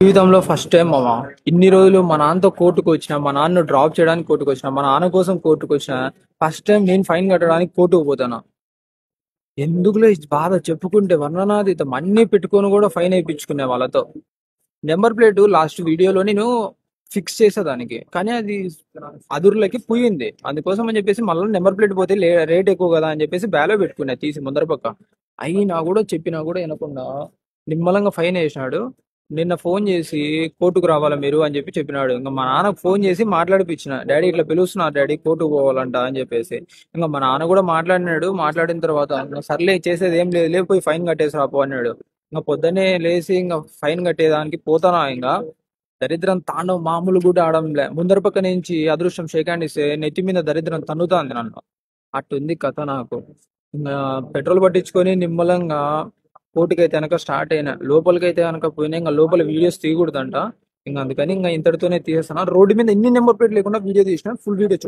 జీవితంలో first time మామ. ఇన్ని రోజులు మా నాన్నతో కోర్టుకు వచ్చిన, మా నాన్న డ్రాప్ చేయడానికి కోర్టుకు వచ్చిన, మా నాన్న కోసం కోర్టుకు వచ్చిన, ఫస్ట్ టైం నేను ఫైన్ కట్టడానికి కోర్టుకు పోతాను. ఎందుకులే ఈ బాధ చెప్పుకుంటే వర్ణనాతీతం. అన్ని పెట్టుకొని కూడా ఫైన్ వేయించుకునే వాళ్ళతో. నెంబర్ ప్లేట్ లాస్ట్ వీడియోలో నేను ఫిక్స్ చేసేదానికి, కానీ అది అదుర్లకి పోయింది. అందుకోసం అని చెప్పేసి మళ్ళీ నెంబర్ ప్లేట్ పోతే రేట్ ఎక్కువ కదా అని చెప్పేసి బ్యాలో పెట్టుకున్నా తీసి ముందర పక్క. అయినా కూడా చెప్పినా కూడా వినకుండా నిమ్మలంగా ఫైన్ వేసినాడు. నిన్న ఫోన్ చేసి కోర్టుకు రావాలా మీరు అని చెప్పినాడు. ఇంకా మా నాన్నకు ఫోన్ చేసి మాట్లాడిపించిన, డాడీ ఇట్లా పిలుస్తున్నారు డాడీ కోర్టుకు పోవాలంట అని చెప్పేసి. ఇంకా మా నాన్న కూడా మాట్లాడినాడు. మాట్లాడిన తర్వాత "ఇంకా సర్లే చేసేది ఏం లేదు, లేకపోయి ఫైన్ కట్టేసి రాపో" అన్నాడు. ఇంకా పొద్దున్నే లేచి ఇంకా ఫైన్ కట్టేదానికి పోతానా. ఇంకా దరిద్రం తాండవ మామూలు కూడా ఆడంలే. ముందర పక్క నుంచి అదృష్టం షేక్ హ్యాండ్ ఇస్తే నెత్తి మీద దరిద్రం తన్నుతాంది నన్ను. అట్టుంది కథ నాకు. ఇంకా పెట్రోల్ పట్టించుకొని నిమ్మలంగా కోర్టుకైతే కనుక స్టార్ట్ అయినా. లోపలికైతే కనుక పోయినా ఇంకా లోపల వీడియోస్ తీయకూడదంట. ఇంకా అందుకని ఇంకా ఇంతటితోనే తీసేస్తాను. రోడ్డు మీద ఎన్ని నెంబర్ ప్లేట్ లేకుండా వీడియో తీసిన, ఫుల్ వీడియో